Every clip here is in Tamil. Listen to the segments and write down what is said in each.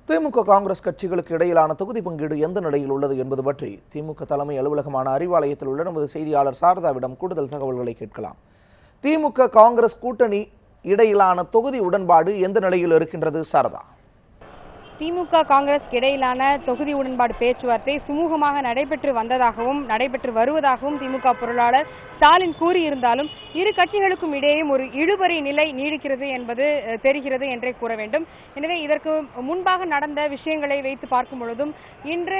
திமுக காங்கிரஸ் கட்சிகளுக்கு இடையிலான தொகுதி பங்கீடு எந்த நிலையில் உள்ளது என்பது பற்றி திமுக தலைமை அலுவலகமான அறிவாலயத்தில் உள்ள நமது செய்தியாளர் சாரதாவிடம் கூடுதல் தகவல்களை கேட்கலாம். திமுக காங்கிரஸ் கூட்டணி இடையிலான தொகுதி உடன்பாடு எந்த நிலையில் இருக்கின்றது சாரதா? திமுக காங்கிரஸ் இடையிலான தொகுதி உடன்பாடு பேச்சுவார்த்தை சுமூகமாக நடைபெற்று வந்ததாகவும் நடைபெற்று வருவதாகவும் திமுக பொருளாளர் ஸ்டாலின் கூறியிருந்தாலும் இரு கட்சிகளுக்கும் இடையே ஒரு இழுபறி நிலை நீடிக்கிறது என்பது தெரிகிறது என்றே கூற வேண்டும். எனவே இதற்கு முன்பாக நடந்த விஷயங்களை வைத்து பார்க்கும் பொழுதும் இன்று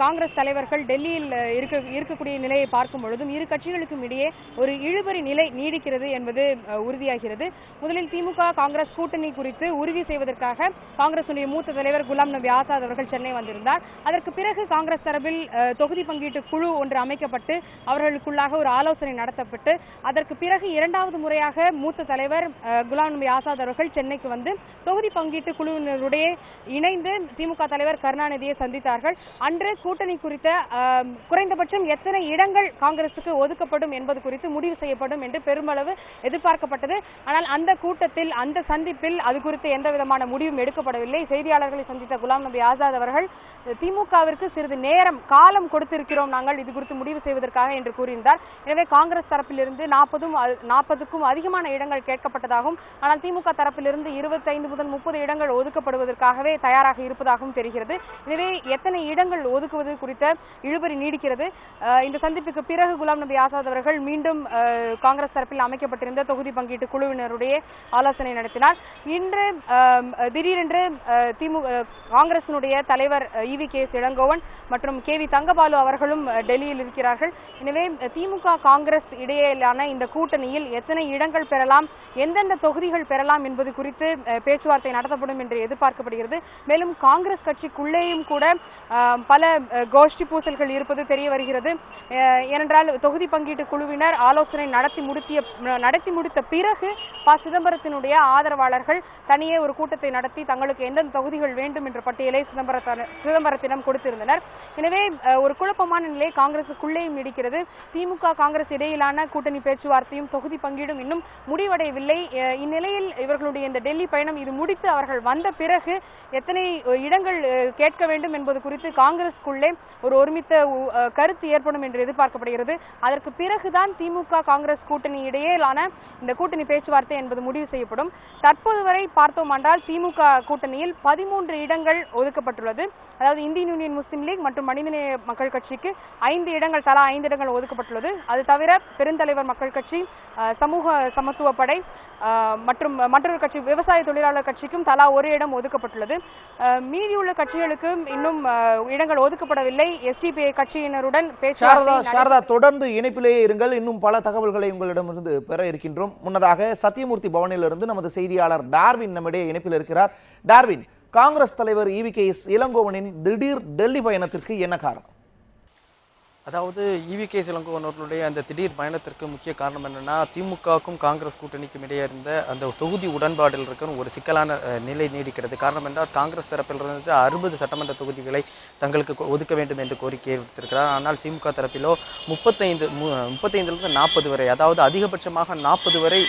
காங்கிரஸ் தலைவர்கள் டெல்லியில் இருக்கக்கூடிய நிலையை பார்க்கும் பொழுதும் இரு கட்சிகளுக்கும் இடையே ஒரு இழுபறி நிலை நீடிக்கிறது என்பது உறுதியாகிறது. முதலில் திமுக காங்கிரஸ் கூட்டணி குறித்து உறுதி செய்வதற்காக காங்கிரசுடைய மூத்த தலைவர் குலாம் நபி ஆசாத் அவர்கள் சென்னை வந்திருந்தார். அதற்கு பிறகு காங்கிரஸ் தரப்பில் தொகுதி பங்கீட்டு குழு ஒன்று அமைக்கப்பட்டு அவர்களுக்குள்ளாக ஒரு ஆலோசனை நடத்தப்பட்டு அதற்கு பிறகு இரண்டாவது முறையாக மூத்த தலைவர் குலாம் நபி ஆசாத் அவர்கள் சென்னைக்கு வந்து தொகுதி பங்கீட்டு குழுவினருடைய இணைந்து திமுக தலைவர் கருணாநிதியை சந்தித்தார்கள். அன்று கூட்டணி குறித்த குறைந்தபட்சம் எத்தனை இடங்கள் காங்கிரசுக்கு ஒதுக்கப்படும் என்பது குறித்து முடிவு செய்யப்படும் என்று பெருமளவு எதிர்பார்க்கப்பட்டது. ஆனால் அந்த கூட்டத்தில் அந்த சந்திப்பில் அது குறித்து எந்த விதமான முடிவும் எடுக்கப்படவில்லை. செய்தியாளர்களை சந்தித்த குலாம் நபி ஆசாத் அவர்கள் திமுகவிற்கு சிறிது நேரம் காலம் கொடுத்திருக்கிறோம் நாங்கள் இது குறித்து முடிவு செய்வதற்காக என்று கூறியிருந்தார். எனவே காங்கிரஸ் தரப்பிலிருந்து 40க்கும் அதிகமான இடங்கள் கேட்கப்பட்டதாகவும் ஆனால் திமுக தரப்பிலிருந்து 25 முதல் 30 இடங்கள் ஒதுக்கப்படுவதற்காகவே தயாராக இருப்பதாகவும் தெரிகிறது. எனவே எத்தனை இடங்கள் ஒதுக்குவது குறித்த இழுபறி நீடிக்கிறது. இந்த சந்திப்புக்கு பிறகு குலாம் நபி ஆசாத் அவர்கள் மீண்டும் காங்கிரஸ் தரப்பில் அமைக்கப்பட்டிருந்த தொகுதி பங்கீட்டு குழுவினருடைய ஆலோசனை நடத்தினார். இன்று திடீரென்று காங்கிரசினுடைய தலைவர் EV.K.S. இளங்கோவன் மற்றும் KV தங்கபாலு அவர்களும் டெல்லியில் இருக்கிறார்கள். எனவே திமுக காங்கிரஸ் இடையிலான இந்த கூட்டணியில் எத்தனை இடங்கள் பெறலாம், எந்தெந்த தொகுதிகள் பெறலாம் என்பது குறித்து பேச்சுவார்த்தை நடத்தப்படும் என்று எதிர்பார்க்கப்படுகிறது. மேலும் காங்கிரஸ் கட்சிக்குள்ளேயும் கூட பல கோஷ்டி பூசல்கள் இருப்பது தெரிய வருகிறது. ஏனென்றால் தொகுதி பங்கீட்டு குழுவினர் ஆலோசனை நடத்தி முடித்த பிறகு சிதம்பரத்தினுடைய ஆதரவாளர்கள் தனியே ஒரு கூட்டத்தை நடத்தி தங்களுக்கு எந்தெந்த தொகுதிகள் வேண்டும் என்ற பட்டியலை சிதம்பரத்திடம் கொடுத்திருந்தனர். எனவே ஒரு குழப்பமான நிலை காங்கிரசுக்குள்ளேயும் நீடிக்கிறது. திமுக காங்கிரஸ் இடையிலான கூட்டணி பேச்சுவார்த்தையும் தொகுதி பங்கீடும் இன்னும் முடிவடையவில்லை. இந்நிலையில் இவர்களுடைய இந்த டெல்லி பயணம் இது முடித்து அவர்கள் வந்த பிறகு எத்தனை இடங்கள் கேட்க வேண்டும் என்பது குறித்து காங்கிரசுக்குள்ளே ஒரு ஒருமித்த கருத்து ஏற்படும் என்று எதிர்பார்க்கப்படுகிறது. அதற்கு பிறகுதான் திமுக காங்கிரஸ் கூட்டணி இடையிலான இந்த கூட்டணி பேச்சுவார்த்தை என்பது முடிவு செய்யப்படும். தற்போது வரை பார்த்தோம் என்றால் திமுக கூட்டணியில் 13 இடங்கள் ஒதுக்கப்பட்டுள்ளது. அதாவது இந்தியன் யூனியன் முஸ்லீம் லீக் மற்றும் மனிதநேய மக்கள் கட்சிக்கு 5 இடங்கள் தலா 5 இடங்கள் ஒதுக்கப்பட்டுள்ளது. அது தவிர பெருந்தலைவர் மக்கள் கட்சி, சமூக சமத்துவ படை மற்றும் மற்றொரு கட்சி விவசாய தொழிலாளர் கட்சிக்கும் தலா ஒரு இடம் ஒதுக்கப்பட்டுள்ளது. மீதியுள்ள கட்சிகளுக்கு இன்னும் இடங்கள் ஒதுக்கப்படவில்லை. SDPI கட்சியினருடன் பேச்சுவார்த்தை தொடர்ந்து இணைப்பிலேயே இருங்கள். இன்னும் பல தகவல்களை உங்களிடமிருந்து பெற இருக்கின்றோம். முன்னதாக சத்தியமூர்த்தி பவனிலிருந்து நமது செய்தியாளர் டார்வின் நம்மிடையே இணைப்பில் இருக்கிறார். டார்வின், காங்கிரஸ் தலைவர் EV.K.S. இளங்கோவனின் திடீர் டெல்லி பயணத்திற்கு என்ன காரணம்? அதாவது EV.K.S. இளங்கோவன் அவர்களுடைய அந்த திடீர் பயணத்திற்கு முக்கிய காரணம் என்னன்னா, திமுகவுக்கும் காங்கிரஸ் கூட்டணிக்கும் இடையே இருந்த அந்த தொகுதி உடன்பாடில் இருக்கிற ஒரு சிக்கலான நிலை நீடிக்கிறது. காரணம் என்றால் காங்கிரஸ் தரப்பிலிருந்து 60 சட்டமன்ற தொகுதிகளை தங்களுக்கு ஒதுக்க வேண்டும் என்று கோரிக்கை விடுத்திருக்கிறார். ஆனால் திமுக தரப்பிலோ 35 40 வரை, அதாவது அதிகபட்சமாக 40 வரை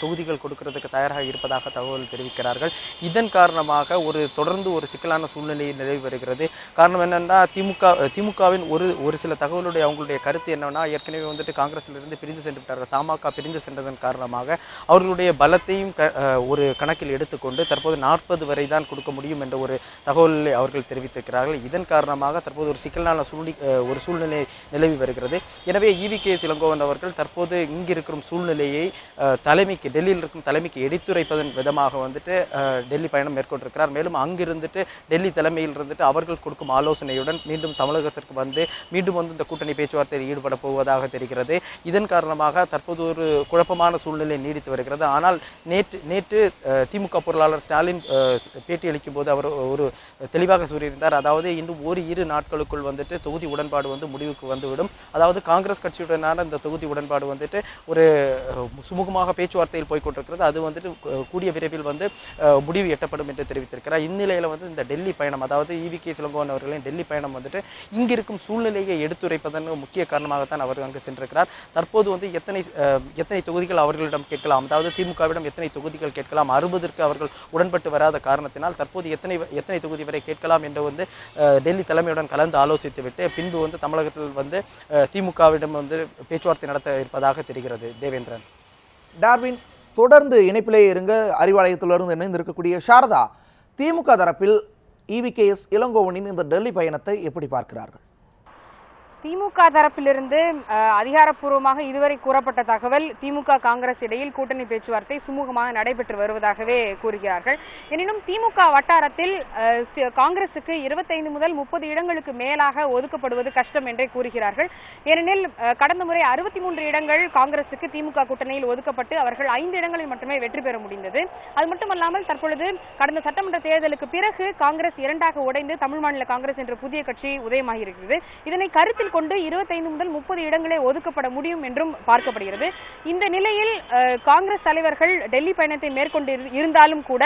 தொகுதிகள் கொடுக்கிறதுக்கு தயாராக இருப்பதாக தகவல் தெரிவிக்கிறார்கள். இதன் காரணமாக தொடர்ந்து ஒரு சிக்கலான சூழ்நிலை நிலவி வருகிறது. காரணம் என்னென்னா, திமுகவின் ஒரு சில அவங்களுடைய கருத்து என்னன்னா, ஏற்கனவே வந்துட்டு காங்கிரஸில் இருந்து பிரிந்து சென்று விட்டார்கள். தமாக பிரிந்து சென்றதன் காரணமாக அவர்களுடைய பலத்தையும் ஒரு கணக்கில் எடுத்துக்கொண்டு தற்போது 40 வரை தான் கொடுக்க முடியும் என்ற ஒரு தகவலை அவர்கள் தெரிவித்திருக்கிறார்கள். இதன் காரணமாக தற்போது ஒரு சிக்கலான சூழ்நிலை நிலவி வருகிறது. எனவே EV.K.S. இளங்கோவன் அவர்கள் தற்போது இங்கிருக்கிற சூழ்நிலையை டெல்லியில் இருக்கும் தலைமைக்கு எடுத்துரைப்பதன் விதமாக வந்துட்டு டெல்லி பயணம் மேற்கொண்டிருக்கிறார். மேலும் அங்கிருந்துட்டு டெல்லி தலைமையில் இருந்துட்டு அவர்கள் கொடுக்கும் ஆலோசனையுடன் மீண்டும் தமிழகத்திற்கு வந்து மீண்டும் இந்த கூட்டணி பேச்சுவார்த்தையில் ஈடுபட போவதாக தெரிகிறது. இதன் காரணமாக தற்போது ஒரு குழப்பமான சூழ்நிலை நீடித்து வருகிறது. ஆனால் நேற்று திமுக பொருளாளர் ஸ்டாலின் பேட்டி அளிக்கும் போது அவர் ஒரு தெளிவாக கூறியிருந்தார். அதாவது இன்னும் 2 நாட்களுக்குள் வந்துட்டு தொகுதி உடன்பாடு முடிவுக்கு வந்துவிடும். அதாவது காங்கிரஸ் கட்சியுடனான இந்த தொகுதி உடன்பாடு வந்துட்டு ஒரு சுமூகமாக பேச்சுவார்த்தையில் போய்கொண்டிருக்கிறது. அது வந்துட்டு கூடிய விரைவில் முடிவு எட்டப்படும் என்று தெரிவித்திருக்கிறார். இந்நிலையில் இந்த டெல்லி பயணம், அதாவது EV.K.S. இளங்கோவன் அவர்களின் டெல்லி பயணம் வந்துட்டு இங்கிருக்கும் சூழ்நிலையை எடுத்துரை எடுத்துரைப்பதன் முக்கிய காரணமாகத்தான் அவர் அங்கு சென்றிருக்கிறார். தற்போது வந்து எத்தனை தொகுதிகள் அவர்களிடம் கேட்கலாம், அதாவது திமுகவிடம் எத்தனை தொகுதிகள் கேட்கலாம், 60ற்கு அவர்கள் உடன்பட்டு வராத காரணத்தினால் தற்போது எத்தனை தொகுதி வரை கேட்கலாம் என்று வந்து டெல்லி தலைமையுடன் கலந்து ஆலோசித்துவிட்டு பின்பு வந்து தமிழகத்தில் வந்து திமுகவிடம் வந்து பேச்சுவார்த்தை நடத்த இருப்பதாக தெரிகிறது. தேவேந்திரன். டார்வின், தொடர்ந்து இணைப்பிலே இருங்க. அறிவாலயத்திலிருந்து இணைந்திருக்கக்கூடிய சாரதா, திமுக தரப்பில் EVKS இளங்கோவனின் இந்த டெல்லி பயணத்தை எப்படி பார்க்கிறார்கள்? திமுக தரப்பிலிருந்து அதிகாரப்பூர்வமாக இதுவரை கூறப்பட்ட தகவல் திமுக காங்கிரஸ் இடையில் கூட்டணி பேச்சுவார்த்தை சுமூகமாக நடைபெற்று வருவதாகவே கூறுகிறார்கள். எனினும் திமுக வட்டாரத்தில் காங்கிரசுக்கு 25 முதல் 30 இடங்களுக்கு மேலாக ஒதுக்கப்படுவது கஷ்டம் என்றே கூறுகிறார்கள். ஏனெனில் கடந்த முறை 63 இடங்கள் காங்கிரசுக்கு திமுக கூட்டணியில் ஒதுக்கப்பட்டு அவர்கள் 5 இடங்களில் மட்டுமே வெற்றி பெற முடிந்தது. அது மட்டுமல்லாமல் தற்பொழுது கடந்த சட்டமன்ற தேர்தலுக்கு பிறகு காங்கிரஸ் இரண்டாக உடைந்து தமிழ் மாநில காங்கிரஸ் என்ற புதிய கட்சி உதயமாகியிருக்கிறது. இதனை கருத்தில் கொண்டு 25 முதல் 30 இடங்களே ஒதுக்கப்பட முடியும் என்றும் பார்க்கப்படுகிறது. இந்த நிலையில் காங்கிரஸ் தலைவர்கள் டெல்லி பயணத்தை மேற்கொண்டு இருந்தாலும் கூட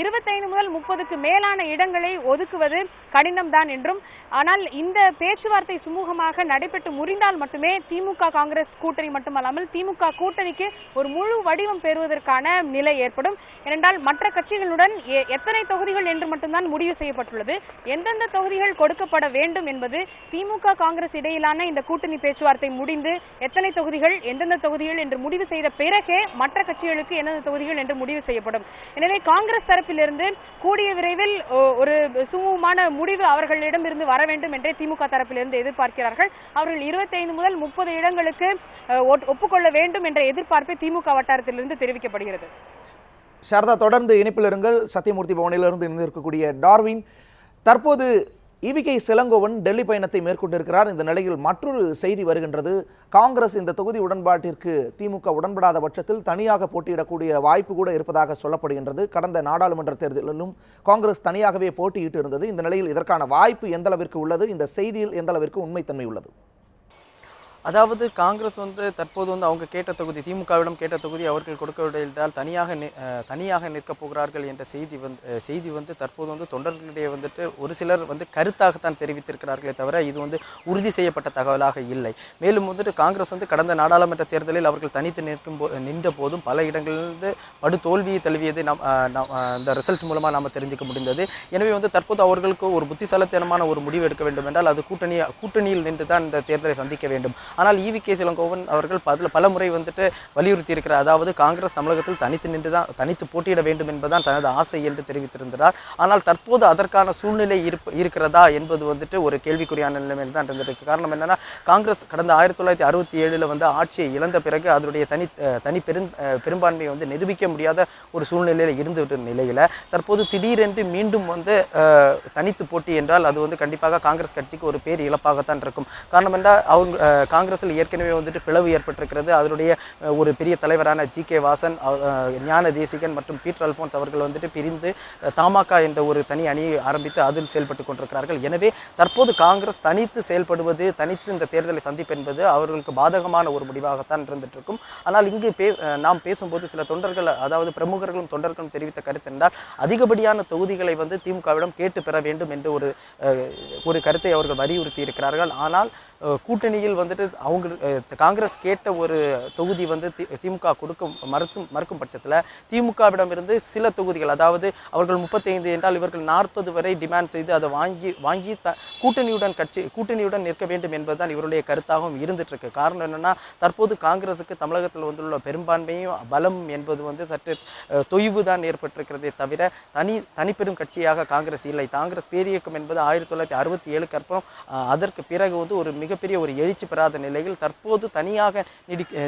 25 முதல் 30க்கு மேலான இடங்களை ஒதுக்குவது கடினம்தான் என்றும், ஆனால் இந்த பேச்சுவார்த்தை சுமூகமாக நடைபெற்று முடிந்தால் மட்டுமே திமுக காங்கிரஸ் கூட்டணி மட்டுமல்லாமல் திமுக கூட்டணிக்கு ஒரு முழு வடிவம் பெறுவதற்கான நிலை ஏற்படும். ஏனென்றால் மற்ற கட்சிகளுடன் எத்தனை தொகுதிகள் என்று மட்டும்தான் முடிவு செய்யப்பட்டுள்ளது. எந்தெந்த தொகுதிகள் கொடுக்கப்பட வேண்டும் என்பது திமுக காங்கிரஸ் இடையிலான இந்த கூட்டணி பேச்சுவார்த்தை முடிந்து எத்தனை தொகுதிகள் எந்தெந்த தொகுதிகள் என்று முடிவு செய்த பிறகே மற்ற கட்சிகளுக்கு எந்தெந்த தொகுதிகள் என்று முடிவு செய்யப்படும். எனவே காங்கிரஸ் தரப்பிலிருந்து கூடிய விரைவில் ஒரு சுமூகமான முடிவு அவர்களிடமிருந்து வர வேண்டும் என்றே திமுக தரப்பிலிருந்து எதிர்பார்க்கிறார்கள். அவர்கள் 25 முதல் 30 இடங்களுக்கு ஒப்புக்கொள்ள வேண்டும் என்ற எதிர்பார்ப்பை திமுக வட்டாரத்திலிருந்து தெரிவிக்கப்படுகிறது. சாரதா, தொடர்ந்து இணைப்பில் இருங்கள். சத்தியமூர்த்தி பவனிலிருந்து இருந்திருக்கக்கூடிய டார்வின், தற்போது EVKS இளங்கோவன் டெல்லி பயணத்தை மேற்கொண்டிருக்கிறார். இந்த நிலையில் மற்றொரு செய்தி வருகின்றது. காங்கிரஸ் இந்த தொகுதி உடன்பாட்டிற்கு திமுக உடன்படாத பட்சத்தில் தனியாக போட்டியிடக்கூடிய வாய்ப்பு கூட இருப்பதாக சொல்லப்படுகின்றது. கடந்த நாடாளுமன்ற தேர்தலிலும் காங்கிரஸ் தனியாகவே போட்டியிட்டு இருந்தது. இந்த நிலையில் இதற்கான வாய்ப்பு எந்த அளவிற்கு உள்ளது? இந்த செய்தியில் எந்த அளவிற்கு உண்மைத்தன்மை உள்ளது? அதாவது காங்கிரஸ் வந்து தற்போது வந்து அவங்க கேட்ட தொகுதி, திமுகவிடம் கேட்ட தொகுதி அவர்கள் கொடுக்கவில்லை, தனியாக நிற்கப் போகிறார்கள் என்ற செய்தி வந்து தற்போது வந்து தொண்டர்களிடையே வந்துட்டு ஒரு சிலர் வந்து கருத்தாகத்தான் தெரிவித்திருக்கிறார்களே தவிர இது வந்து உறுதி செய்யப்பட்ட தகவலாக இல்லை. மேலும் வந்துட்டு காங்கிரஸ் வந்து கடந்த நாடாளுமன்ற தேர்தலில் அவர்கள் தனித்து நின்ற போதும் பல இடங்களிலிருந்து படு தோல்வியை தழுவியது இந்த ரிசல்ட் மூலமாக நாம் தெரிஞ்சுக்க முடிந்தது. எனவே வந்து தற்போது அவர்களுக்கு ஒரு புத்திசாலித்தனமான ஒரு முடிவு எடுக்க வேண்டும் என்றால் அது கூட்டணியில் நின்று தான் இந்த தேர்தலை சந்திக்க வேண்டும். ஆனால் EVKS இளங்கோவன் அவர்கள் பல முறை வந்துட்டு வலியுறுத்தி இருக்கிறார். அதாவது காங்கிரஸ் தமிழகத்தில் தனித்து போட்டியிட வேண்டும் என்பதுதான் தனது ஆசை என்று தெரிவித்திருந்தார். ஆனால் தற்போது அதற்கான சூழ்நிலை இருக்கிறதா என்பது வந்துட்டு ஒரு கேள்விக்குறியான நிலைமையில் தான் இருந்திருக்கு. காரணம் என்னன்னா, காங்கிரஸ் கடந்த 1967 வந்து ஆட்சியை இழந்த பிறகு அதனுடைய தனி பெரும்பான்மையை வந்து நிரூபிக்க முடியாத ஒரு சூழ்நிலையில் இருந்துவிட்ட நிலையில தற்போது திடீரென்று மீண்டும் வந்து தனித்து போட்டி என்றால் அது வந்து கண்டிப்பாக காங்கிரஸ் கட்சிக்கு ஒரு பேர் இழப்பாகத்தான் இருக்கும். காரணம் என்றால் காங்கிரஸில் ஏற்கனவே வந்துட்டு பிளவு ஏற்பட்டிருக்கிறது. அதனுடைய ஒரு பெரிய தலைவரான GK வாசன், ஞான தேசிகன் மற்றும் பீட்டர் அல்போன்ஸ் அவர்கள் வந்துட்டு பிரிந்து தமாக என்ற ஒரு தனி அணியை ஆரம்பித்து அதில் செயல்பட்டு கொண்டிருக்கிறார்கள். எனவே தற்போது காங்கிரஸ் தனித்து செயல்படுவது, தனித்து இந்த தேர்தலை சந்திப்பு என்பது அவர்களுக்கு பாதகமான ஒரு முடிவாகத்தான் இருந்துட்டு இருக்கும். ஆனால் இங்கு நாம் பேசும்போது சில தொண்டர்கள், அதாவது பிரமுகர்களும் தொண்டர்களும் தெரிவித்த கருத்து என்றால் அதிகப்படியான தொகுதிகளை வந்து திமுகவிடம் கேட்டு பெற வேண்டும் என்று ஒரு கருத்தை அவர்கள் வலியுறுத்தி இருக்கிறார்கள். ஆனால் கூட்டணியில் வந்துட்டு காங்கிரஸ் கேட்ட ஒரு தொகுதி வந்து திமுக கொடுக்க மறுக்கும் பட்சத்தில் திமுகவிடம் இருந்து சில தொகுதிகள், அதாவது அவர்கள் 35 என்றால் இவர்கள் 40 வரை டிமாண்ட் செய்து அதை வாங்கி கூட்டணியுடன் நிற்க வேண்டும் என்பதுதான் இவருடைய கருத்தாகவும் இருந்துட்டு இருக்கு. காரணம் என்னன்னா, தற்போது காங்கிரசுக்கு தமிழகத்தில் வந்துள்ள பெரும்பான்மையும் பலம் என்பது வந்து சற்று தொய்வு தான் ஏற்பட்டிருக்கிறதே தவிர தனிப்பெரும் கட்சியாக காங்கிரஸ் இல்லை. காங்கிரஸ் பேரியக்கம் என்பது 1967க்கு அப்புறம் அதற்கு பிறகு வந்து ஒரு மிகப்பெரிய ஒரு எழுச்சி பெறாத நிலையில் தற்போது தனியாக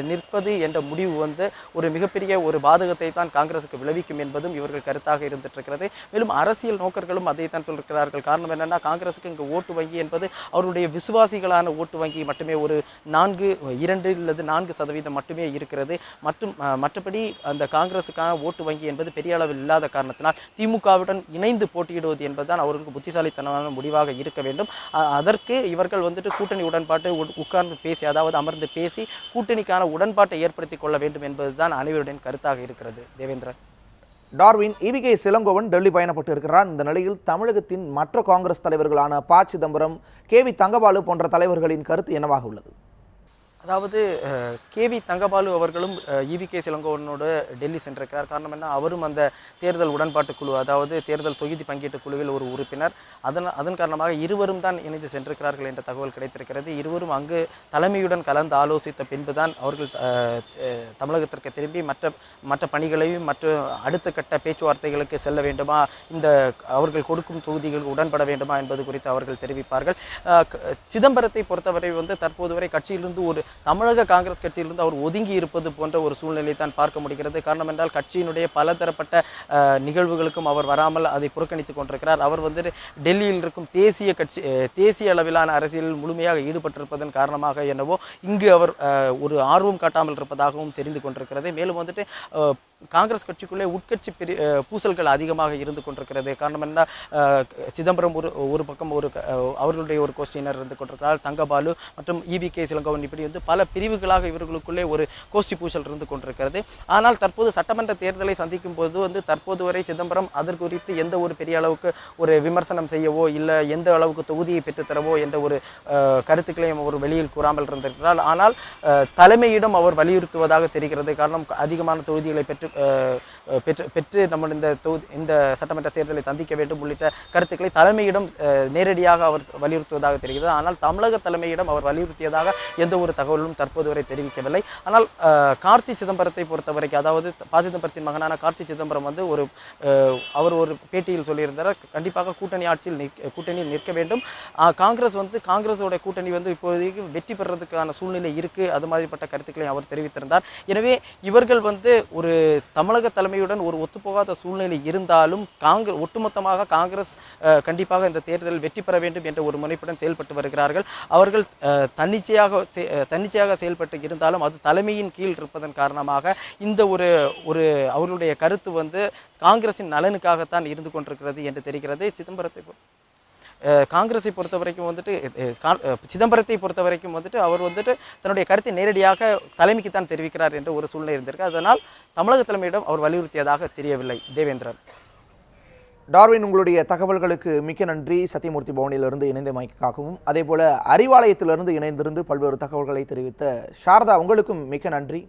நிற்பது என்ற முடிவு வந்து ஒரு மிகப்பெரிய ஒரு பாதகத்தை தான் காங்கிரசுக்கு விளைவிக்கும் என்பதும் இவர்கள் கருத்தாக இருந்துட்டு இருக்கிறது. மேலும் அரசியல் நோக்கர்களும் அதைத்தான் சொல்லிருக்கிறார்கள். காரணம் என்னன்னா, காங்கிரசுக்கு இங்கு ஓட்டு வங்கி என்பது அவருடைய விசுவாசிகளான ஓட்டு வங்கி மட்டுமே ஒரு 4% மட்டுமே இருக்கிறது. மற்றபடி அந்த காங்கிரசுக்கான ஓட்டு வங்கி என்பது பெரிய அளவில் இல்லாத காரணத்தினால் திமுகவுடன் இணைந்து போட்டியிடுவது என்பதுதான் அவர்களுக்கு புத்திசாலித்தனமான முடிவாக இருக்க வேண்டும். அதற்கு இவர்கள் வந்துட்டு கூட்டணி உடன்பாட்டை உட்கார்ந்து பேசி, அதாவது அமர்ந்து பேசி கூட்டணிக்கான உடன்பாட்டை ஏற்படுத்திக் கொள்ள வேண்டும் என்பதுதான் அனைவருடைய கருத்தாக இருக்கிறது. தேவேந்திரன். டார்வின் ஈவிகே இளங்கோவன் டெல்லி பயணப்பட்டு இருக்கிறார். இந்த நிலையில் தமிழகத்தின் மற்ற காங்கிரஸ் தலைவர்களான ப. சிதம்பரம், கே.வி. தங்கபாலு போன்ற தலைவர்களின் கருத்து என்னவாக உள்ளது? அதாவது கே.வி. தங்கபாலு அவர்களும் ஈவிகே இளங்கோவனோடு டெல்லி சென்றிருக்கிறார். காரணம் என்ன, அவரும் அந்த தேர்தல் உடன்பாட்டு குழு, அதாவது தேர்தல் தொகுதி பங்கீட்டு குழுவில் ஒரு உறுப்பினர். அதன் காரணமாக இருவரும் தான் இணைந்து சென்றிருக்கிறார்கள் என்ற தகவல் கிடைத்திருக்கிறது. இருவரும் அங்கு தலைமையுடன் கலந்து ஆலோசித்த பின்புதான் அவர்கள் தமிழகத்திற்கு திரும்பி மற்ற பணிகளையும் அடுத்த கட்ட பேச்சுவார்த்தைகளுக்கு செல்ல வேண்டுமா, இந்த அவர்கள் கொடுக்கும் தொகுதிகளுக்கு உடன்பட வேண்டுமா என்பது குறித்து அவர்கள் தெரிவிப்பார்கள். சிதம்பரத்தை பொறுத்தவரை தற்போது வரை கட்சியிலிருந்து ஒரு தமிழக காங்கிரஸ் கட்சியிலிருந்து அவர் ஒதுங்கி இருப்பது போன்ற ஒரு சூழ்நிலை தான் பார்க்க முடிகிறது. காரணம் என்றால் கட்சியினுடைய பலதரப்பட்ட நிகழ்வுகளுக்கும் அவர் வராமல் அதை புறக்கணித்துக் கொண்டிருக்கிறார். அவர் டெல்லியில் இருக்கும் தேசிய அளவிலான அரசியலில் முழுமையாக ஈடுபட்டிருப்பதன் காரணமாக என்னவோ இங்கு அவர் ஒரு ஆர்வம் காட்டாமல் இருப்பதாகவும் தெரிந்து கொண்டிருக்கிறது. மேலும் காங்கிரஸ் கட்சிக்குள்ளே உட்கட்சி பூசல்கள் அதிகமாக இருந்து கொண்டிருக்கிறது. காரணம் என்ன, சிதம்பரம் ஒரு பக்கம் அவர்களுடைய ஒரு கோஷ்டியினர் இருந்து கொண்டிருக்கிறார். தங்கபாலு மற்றும் ஈவிகே இளங்கோவன் இப்படி பல பிரிவுகளாக இவர்களுக்குள்ளே ஒரு கோஷ்டி பூசல் இருந்து கொண்டிருக்கிறது. ஆனால் தற்போது சட்டமன்ற தேர்தலை சந்திக்கும் போது தற்போது வரை சிதம்பரம் அதற்கு குறித்து எந்த ஒரு பெரிய அளவுக்கு ஒரு விமர்சனம் செய்யவோ இல்லை எந்த அளவுக்கு தொகுதியை பெற்றுத்தரவோ என்ற ஒரு கருத்துக்களையும் அவர் வெளியில் கூறாமல் இருந்திருக்கிறார். ஆனால் தலைமையிடம் அவர் வலியுறுத்துவதாக தெரிகிறது. காரணம், அதிகமான தொகுதிகளை பெற்று நம்ம இந்த சட்டமன்ற தேர்தலை சந்திக்க வேண்டும் உள்ளிட்ட கருத்துக்களை தலைமையிடம் நேரடியாக அவர் வலியுறுத்துவதாக தெரிகிறது. ஆனால் தமிழக தலைமையிடம் அவர் வலியுறுத்தியதாக எந்த ஒரு தகவலும் தற்போது வரை தெரிவிக்கவில்லை. ஆனால் கார்த்தி சிதம்பரத்தை பொறுத்தவரைக்கும், அதாவது ப. சிதம்பரத்தின் மகனான கார்த்தி சிதம்பரம் அவர் ஒரு பேட்டியில் சொல்லியிருந்தார், கண்டிப்பாக கூட்டணியில் நிற்க வேண்டும். காங்கிரஸோட கூட்டணி இப்போதைக்கு வெற்றி பெறுறதுக்கான சூழ்நிலை இருக்கு, அது மாதிரிப்பட்ட கருத்துக்களை அவர் தெரிவித்திருந்தார். எனவே இவர்கள் ஒரு தமிழக தலைமையுடன் ஒரு ஒத்துப்போகாத சூழ்நிலை இருந்தாலும் ஒட்டுமொத்தமாக காங்கிரஸ் கண்டிப்பாக இந்த தேர்தலில் வெற்றி பெற வேண்டும் என்ற ஒரு முனைப்புடன் செயல்பட்டு வருகிறார்கள். அவர்கள் தன்னிச்சையாக செயல்பட்டு இருந்தாலும் அது தலைமையின் கீழ் இருப்பதன் காரணமாக இந்த ஒரு அவர்களுடைய கருத்து காங்கிரசின் நலனுக்காகத்தான் இருந்து கொண்டிருக்கிறது என்று தெரிகிறது. காங்கிரஸை பொறுத்த வரைக்கும் சிதம்பரத்தை பொறுத்த வரைக்கும் அவர் தன்னுடைய கருத்தை நேரடியாக தலைமைக்கு தான் தெரிவிக்கிறார் என்ற ஒரு சூழ்நிலை இருந்திருக்கு. அதனால் தமிழக தலைமையிடம் அவர் வலியுறுத்தியதாக தெரியவில்லை. தேவேந்திரன். டார்வின், உங்களுடைய தகவல்களுக்கு மிக்க நன்றி. சத்தியமூர்த்தி பவனிலிருந்து இணைந்தமைக்காகவும் அதே போல அறிவாலயத்திலிருந்து இணைந்திருந்து பல்வேறு தகவல்களை தெரிவித்த சாரதா, உங்களுக்கும் மிக்க நன்றி.